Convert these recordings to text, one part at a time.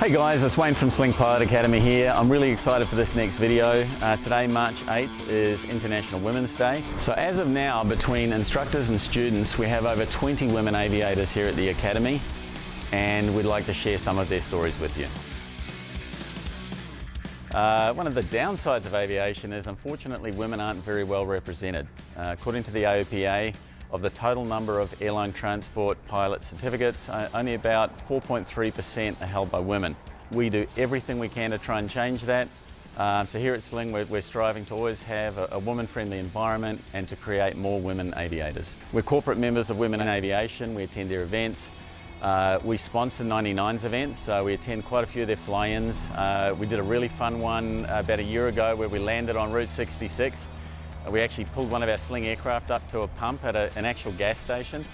Hey guys, it's Wayne from Sling Pilot Academy here. I'm really excited for this next video. Today, March 8th, is International Women's Day. So as of now, between instructors and students, we have over 20 women aviators here at the Academy, and we'd like to share some of their stories with you. One of the downsides of aviation is, unfortunately, women aren't very well represented. According to the AOPA, of the total number of airline transport pilot certificates, only about 4.3% are held by women. We do everything we can to try and change that. So here at Sling, we're striving to always have a woman-friendly environment and to create more women aviators. We're corporate members of Women in Aviation. We attend their events. We sponsor 99's events, so we attend quite a few of their fly-ins. We did a really fun one about a year ago where we landed on Route 66. We actually pulled one of our Sling aircraft up to a pump at an actual gas station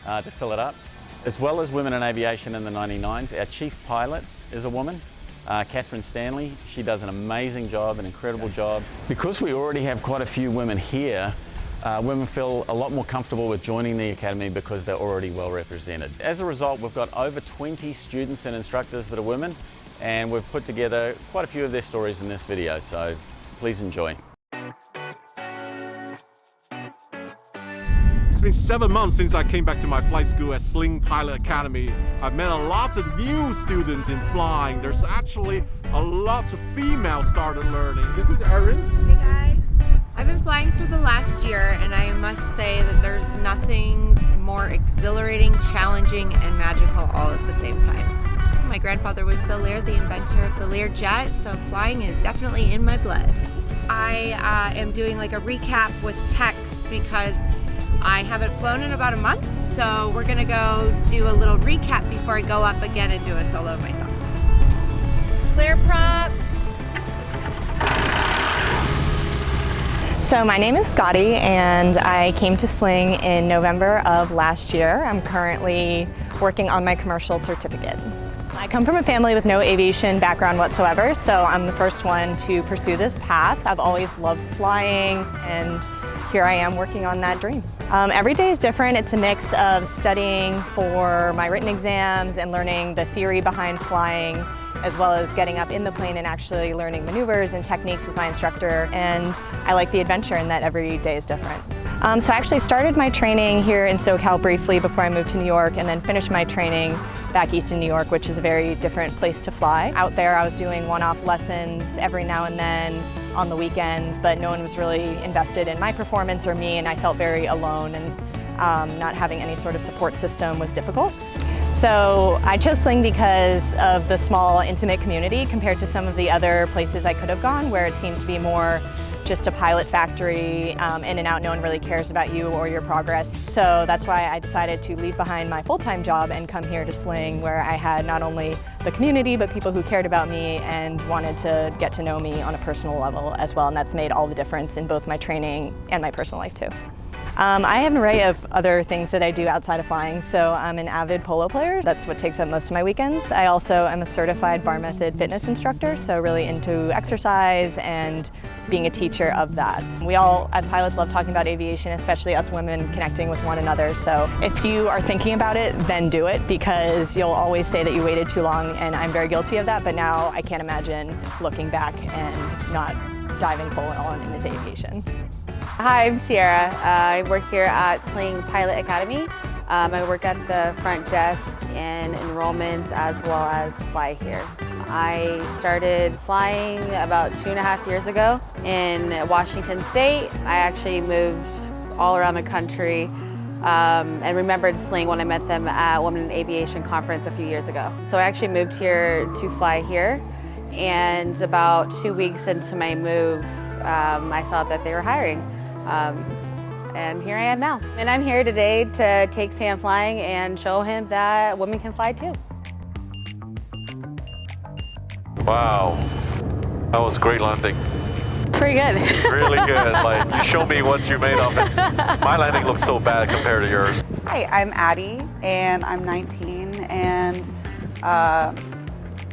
to fill it up. As well as Women in Aviation in the 99's, our chief pilot is a woman, Catherine Stanley. She does an amazing job, an incredible job. Because we already have quite a few women here, women feel a lot more comfortable with joining the Academy because they're already well represented. As a result, we've got over 20 students and instructors that are women, and we've put together quite a few of their stories in this video, so please enjoy. It's been 7 months since I came back to my flight school at Sling Pilot Academy. I've met a lot of new students in flying. There's actually a lot of females started learning. This is Erin. Hey guys. I've been flying for the last year, and I must say that there's nothing more exhilarating, challenging, and magical all at the same time. My grandfather was Bill Lear, the inventor of the Learjet, so flying is definitely in my blood. I am doing like a recap with text because I haven't flown in about a month, so we're gonna go do a little recap before I go up again and do a solo myself. Clear prop. So my name is Scotty, and I came to Sling in November of last year. I'm currently working on my commercial certificate. I come from a family with no aviation background whatsoever, so I'm the first one to pursue this path. I've always loved flying, and here I am working on that dream. Every day is different. It's a mix of studying for my written exams and learning the theory behind flying, as well as getting up in the plane and actually learning maneuvers and techniques with my instructor. And I like the adventure in that every day is different. So I actually started my training here in SoCal briefly before I moved to New York, and then finished my training back east in New York, which is a very different place to fly. Out there I was doing one-off lessons every now and then on the weekends, but no one was really invested in my performance or me, and I felt very alone, and not having any sort of support system was difficult. So I chose Sling because of the small, intimate community compared to some of the other places I could have gone, where it seemed to be more just a pilot factory, in and out. No one really cares about you or your progress. So that's why I decided to leave behind my full-time job and come here to Sling, where I had not only the community, but people who cared about me and wanted to get to know me on a personal level as well. And that's made all the difference in both my training and my personal life too. I have an array of other things that I do outside of flying. So I'm an avid polo player. That's what takes up most of my weekends. I also am a certified bar method fitness instructor, so really into exercise and being a teacher of that. We all, as pilots, love talking about aviation, especially us women connecting with one another. So if you are thinking about it, then do it, because you'll always say that you waited too long, and I'm very guilty of that, but now I can't imagine looking back and not diving full on into aviation. Hi, I'm Sierra. I work here at Sling Pilot Academy. I work at the front desk and enrollments, as well as fly here. I started flying about 2.5 years ago in Washington State. I actually moved all around the country and remembered Sling when I met them at Women in Aviation conference a few years ago. So I actually moved here to fly here, and about 2 weeks into my move, I saw that they were hiring. And here I am now. And I'm here today to take Sam flying and show him that women can fly too. Wow, that was a great landing. Pretty good. Really good. Like, you show me what you made of it. My landing looks so bad compared to yours. Hi, I'm Addie, and I'm 19, and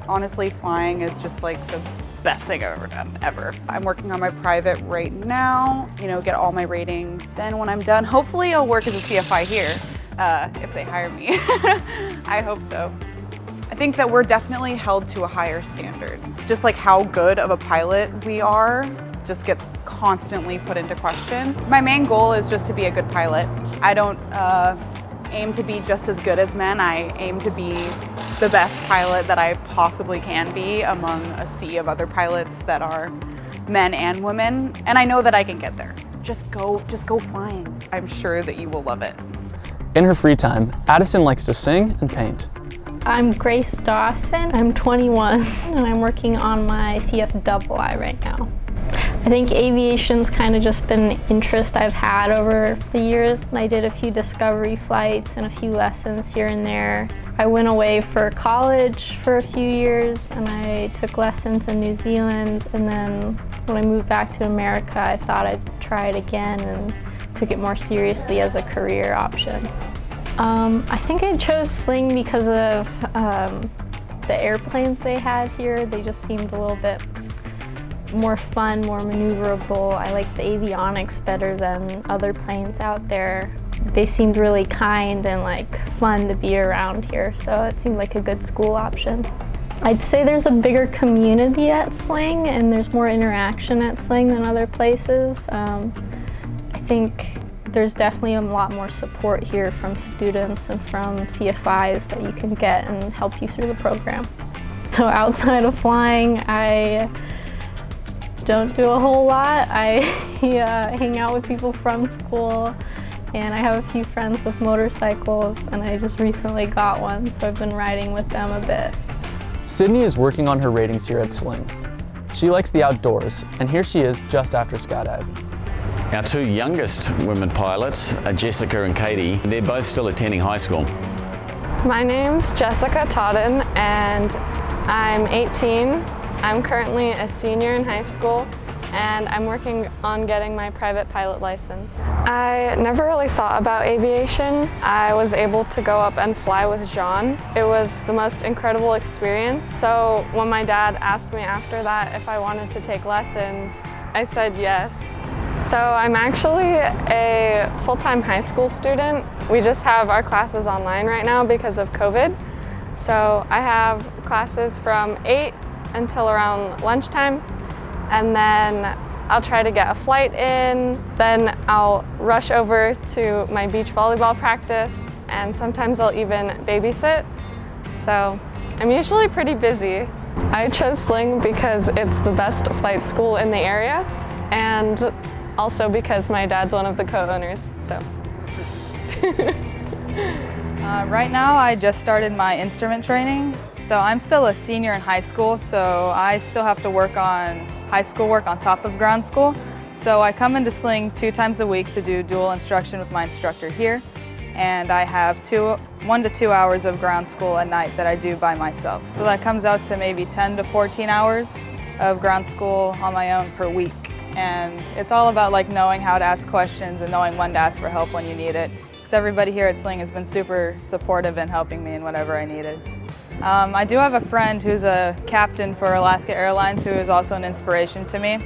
honestly, flying is just like the best thing I've ever done, ever. I'm working on my private right now, get all my ratings. Then when I'm done, hopefully I'll work as a CFI here, if they hire me. I hope so. I think that we're definitely held to a higher standard. Just like how good of a pilot we are just gets constantly put into question. My main goal is just to be a good pilot. I don't aim to be just as good as men. I aim to be the best pilot that I possibly can be among a sea of other pilots that are men and women. And I know that I can get there. Just go flying. I'm sure that you will love it. In her free time, Addison likes to sing and paint. I'm Grace Dawson. I'm 21 and I'm working on my CFII right now. I think aviation's kind of just been an interest I've had over the years. I did a few discovery flights and a few lessons here and there. I went away for college for a few years and I took lessons in New Zealand, and then when I moved back to America I thought I'd try it again and took it more seriously as a career option. I think I chose Sling because of the airplanes they had here. They just seemed a little bit more fun, more maneuverable. I like the avionics better than other planes out there. They seemed really kind and like fun to be around here, so it seemed like a good school option. I'd say there's a bigger community at Sling and there's more interaction at Sling than other places. I think there's definitely a lot more support here from students and from CFIs that you can get and help you through the program. So outside of flying, I don't do a whole lot. I hang out with people from school, and I have a few friends with motorcycles, and I just recently got one, so I've been riding with them a bit. Sydney is working on her ratings here at Sling. She likes the outdoors, and here she is just after skydive. Our two youngest women pilots are Jessica and Katie. They're both still attending high school. My name's Jessica Todden and I'm 18. I'm currently a senior in high school and I'm working on getting my private pilot license. I never really thought about aviation. I was able to go up and fly with Jean. It was the most incredible experience. So when my dad asked me after that if I wanted to take lessons, I said yes. So I'm actually a full-time high school student. We just have our classes online right now because of COVID. So I have classes from 8 until around lunchtime, and then I'll try to get a flight in, then I'll rush over to my beach volleyball practice, and sometimes I'll even babysit. So I'm usually pretty busy. I chose Sling because it's the best flight school in the area, and also because my dad's one of the co-owners, so. Right now I just started my instrument training. So I'm still a senior in high school, so I still have to work on high school work on top of ground school. So I come into Sling 2 times a week to do dual instruction with my instructor here. And I have 1 to 2 hours of ground school at night that I do by myself. So that comes out to maybe 10 to 14 hours of ground school on my own per week. And it's all about like knowing how to ask questions and knowing when to ask for help when you need it. Because everybody here at Sling has been super supportive in helping me in whatever I needed. I do have a friend who's a captain for Alaska Airlines who is also an inspiration to me.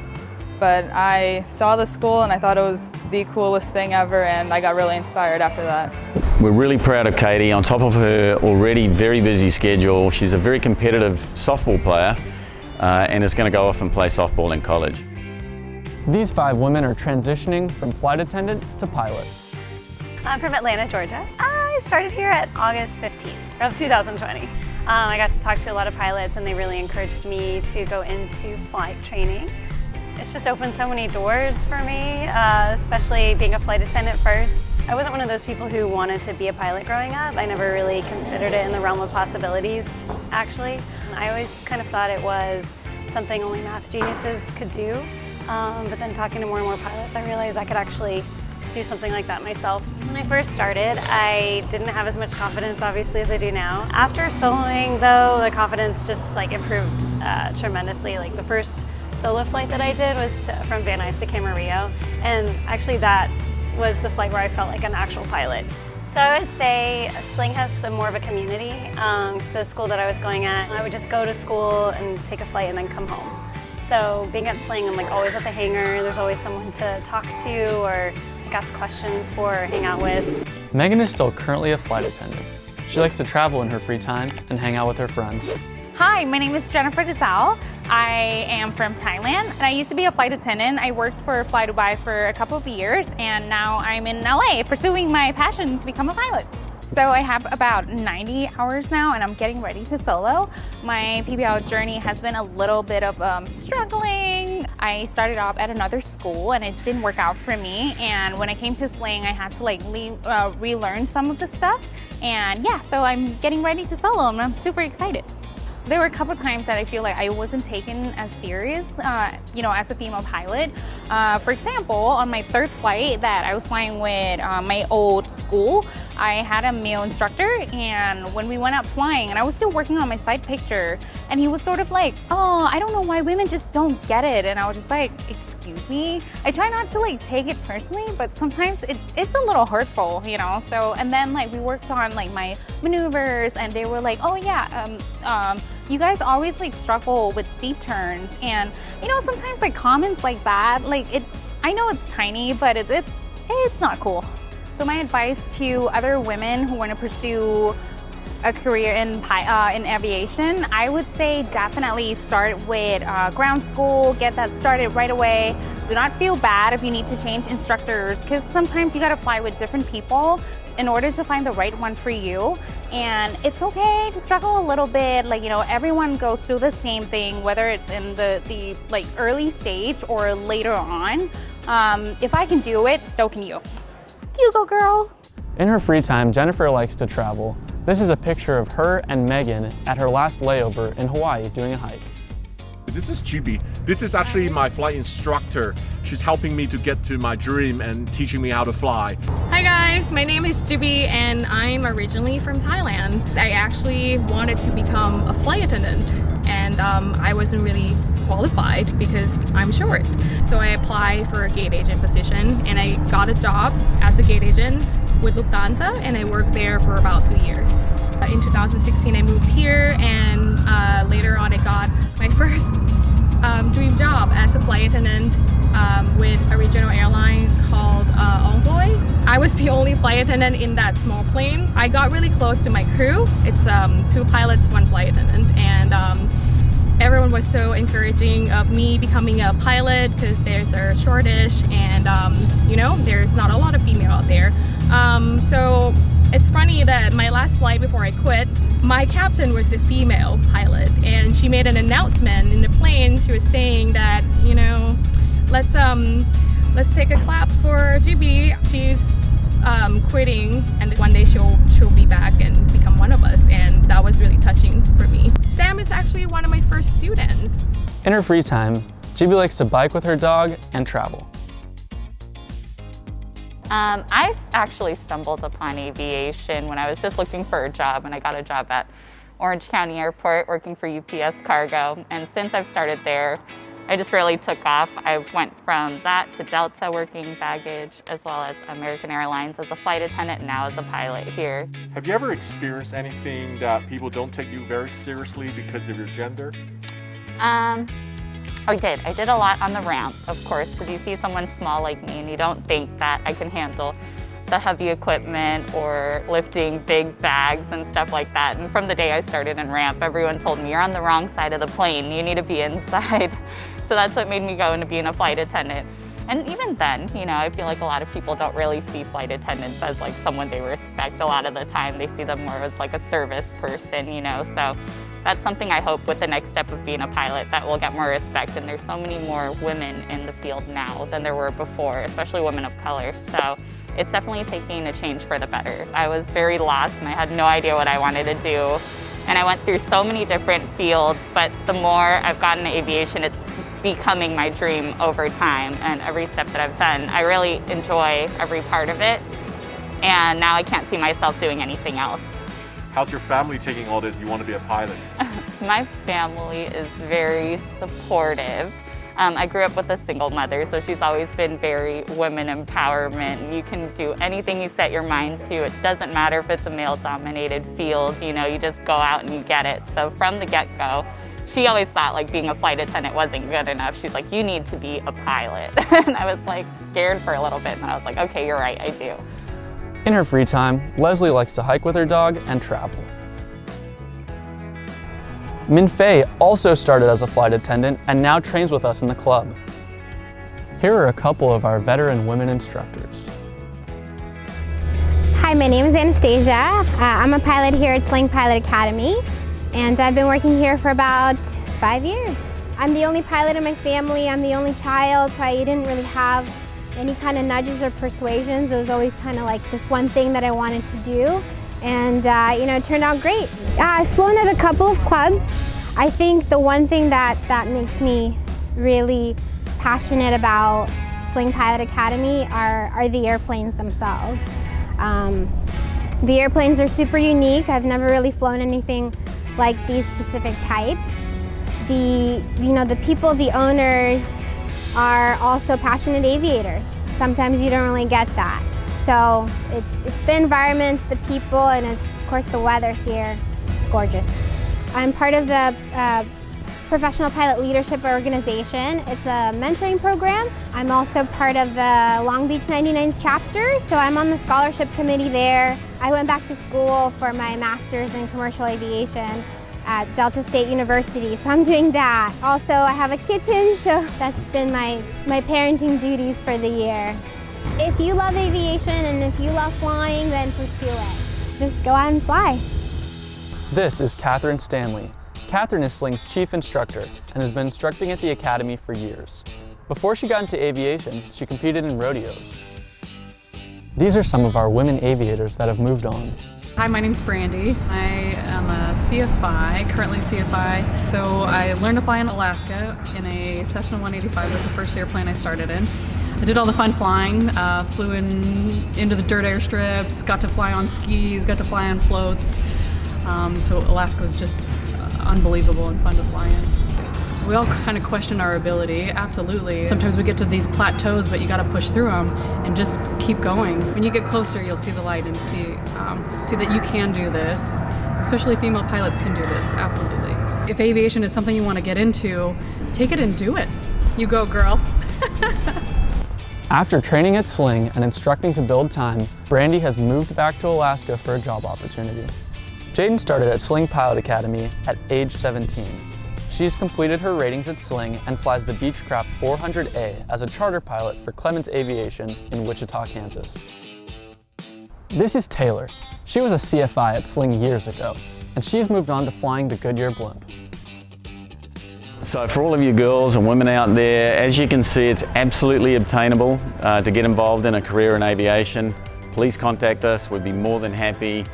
But I saw the school and I thought it was the coolest thing ever, and I got really inspired after that. We're really proud of Katie. On top of her already very busy schedule, she's a very competitive softball player and is going to go off and play softball in college. These 5 women are transitioning from flight attendant to pilot. I'm from Atlanta, Georgia. I started here at August 15th of 2020. I got to talk to a lot of pilots and they really encouraged me to go into flight training. It's just opened so many doors for me, especially being a flight attendant first. I wasn't one of those people who wanted to be a pilot growing up. I never really considered it in the realm of possibilities, actually. I always kind of thought it was something only math geniuses could do. But then talking to more and more pilots, I realized I could actually do something like that myself. When I first started, I didn't have as much confidence, obviously, as I do now. After soloing, though, the confidence just improved tremendously. Like the first solo flight that I did was from Van Nuys to Camarillo, and actually that was the flight where I felt like an actual pilot. So I would say Sling has more of a community. The school that I was going at, I would just go to school and take a flight and then come home. So being at Sling, I'm always at the hangar. There's always someone to talk to or ask questions for or hang out with. Megan is still currently a flight attendant. She likes to travel in her free time and hang out with her friends. Hi, my name is Jennifer Desal. I am from Thailand and I used to be a flight attendant. I worked for Fly Dubai for a couple of years and now I'm in LA pursuing my passion to become a pilot. So I have about 90 hours now and I'm getting ready to solo. My PBL journey has been a little bit of struggling. I started off at another school and it didn't work out for me. And when I came to Sling, I had to relearn some of the stuff. And yeah, so I'm getting ready to solo and I'm super excited. So there were a couple times that I feel like I wasn't taken as serious, as a female pilot. For example, on my third flight that I was flying with my old school, I had a male instructor, and when we went out flying, and I was still working on my side picture, and he was sort of like, "Oh, I don't know why women just don't get it," and I was just like, "Excuse me." I try not to take it personally, but sometimes it's a little hurtful, So and then we worked on my maneuvers, and they were like, "Oh yeah, you guys always struggle with steep turns," and sometimes comments like that, I know it's tiny, but it's not cool. So my advice to other women who want to pursue a career in aviation, I would say definitely start with ground school, get that started right away. Do not feel bad if you need to change instructors, because sometimes you got to fly with different people in order to find the right one for you. And it's okay to struggle a little bit. Everyone goes through the same thing, whether it's in the early stage or later on. If I can do it, so can you. You go, girl. In her free time, Jennifer likes to travel. This is a picture of her and Megan at her last layover in Hawaii doing a hike. This is Jibby. This is actually my flight instructor. She's helping me to get to my dream and teaching me how to fly. Hi guys, my name is Jibby and I'm originally from Thailand. I actually wanted to become a flight attendant and I wasn't really qualified because I'm short. So I applied for a gate agent position and I got a job as a gate agent with Lufthansa and I worked there for about 2 years. In 2016 I moved here and later on I got my first dream job as a flight attendant with a regional airline called Alumni. I was the only flight attendant in that small plane. I got really close to my crew. It's 2 pilots, 1 flight attendant, and everyone was so encouraging of me becoming a pilot because there's a shortage and there's not a lot of female out there. So it's funny that my last flight before I quit, my captain was a female pilot and she made an announcement in the plane. She was saying that, let's take a clap for Jibby. She's quitting and one day she'll be back and become one of us, and that was really touching for me. Sam is actually one of my first students. In her free time, Jibby likes to bike with her dog and travel. I've actually stumbled upon aviation when I was just looking for a job, and I got a job at Orange County Airport working for UPS Cargo, and since I've started there, I just really took off. I went from that to Delta working baggage, as well as American Airlines as a flight attendant, and now as a pilot here. Have you ever experienced anything that people don't take you very seriously because of your gender? I did a lot on the ramp, of course, because you see someone small like me and you don't think that I can handle the heavy equipment or lifting big bags and stuff like that. And from the day I started in ramp, everyone told me, you're on the wrong side of the plane, you need to be inside. So that's what made me go into being a flight attendant. And even then, I feel like a lot of people don't really see flight attendants as someone they respect. A lot of the time they see them more as a service person, so that's something I hope with the next step of being a pilot that we'll get more respect. And there's so many more women in the field now than there were before, especially women of color. So it's definitely taking a change for the better. I was very lost and I had no idea what I wanted to do. And I went through so many different fields, but the more I've gotten into aviation, it's becoming my dream over time. And every step that I've done, I really enjoy every part of it. And now I can't see myself doing anything else. How's your family taking all this? You want to be a pilot? My family is very supportive. I grew up with a single mother, so she's always been very women empowerment. You can do anything you set your mind to. It doesn't matter if it's a male-dominated field, you just go out and you get it. So from the get-go, she always thought being a flight attendant wasn't good enough. She's like, you need to be a pilot. And I was scared for a little bit, and I was like, okay, you're right, I do. In her free time, Leslie likes to hike with her dog and travel. Min Fei also started as a flight attendant and now trains with us in the club. Here are a couple of our veteran women instructors. Hi, my name is Anastasia. I'm a pilot here at Sling Pilot Academy, and I've been working here for about 5 years. I'm the only pilot in my family. I'm the only child, so I didn't really have any kind of nudges or persuasions. It was always kind of like this one thing that I wanted to do, and it turned out great. I've flown at a couple of clubs. I think the one thing that makes me really passionate about Sling Pilot Academy are the airplanes themselves. The airplanes are super unique. I've never really flown anything like these specific types. The people, the owners, are also passionate aviators. Sometimes you don't really get that. So it's the environment, the people, and it's of course the weather here. It's gorgeous. I'm part of the Professional Pilot Leadership Organization. It's a mentoring program. I'm also part of the Long Beach 99s chapter, so I'm on the scholarship committee there. I went back to school for my master's in commercial aviation at Delta State University, so I'm doing that. Also, I have a kitten, so that's been my parenting duties for the year. If you love aviation and if you love flying, then pursue it. Just go out and fly. This is Catherine Stanley. Catherine is Sling's chief instructor and has been instructing at the academy for years. Before she got into aviation, she competed in rodeos. These are some of our women aviators that have moved on. Hi, my name's Brandy. I am a CFI, currently CFI. So I learned to fly in Alaska in a Cessna 185. It was the first airplane I started in. I did all the fun flying, flew into the dirt airstrips, got to fly on skis, got to fly on floats. So Alaska was just unbelievable and fun to fly in. We all kind of question our ability, absolutely. Sometimes we get to these plateaus, but you got to push through them and just keep going. When you get closer, you'll see the light and see that you can do this. Especially female pilots can do this, absolutely. If aviation is something you want to get into, take it and do it. You go, girl. After training at Sling and instructing to build time, Brandy has moved back to Alaska for a job opportunity. Jaden started at Sling Pilot Academy at age 17. She's completed her ratings at Sling and flies the Beechcraft 400A as a charter pilot for Clements Aviation in Wichita, Kansas. This is Taylor. She was a CFI at Sling years ago, and she's moved on to flying the Goodyear blimp. So for all of you girls and women out there, as you can see, it's absolutely obtainable to get involved in a career in aviation. Please contact us. We'd be more than happy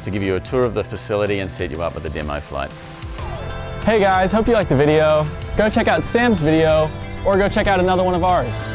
to give you a tour of the facility and set you up with a demo flight. Hey guys, hope you liked the video. Go check out Sam's video or go check out another one of ours.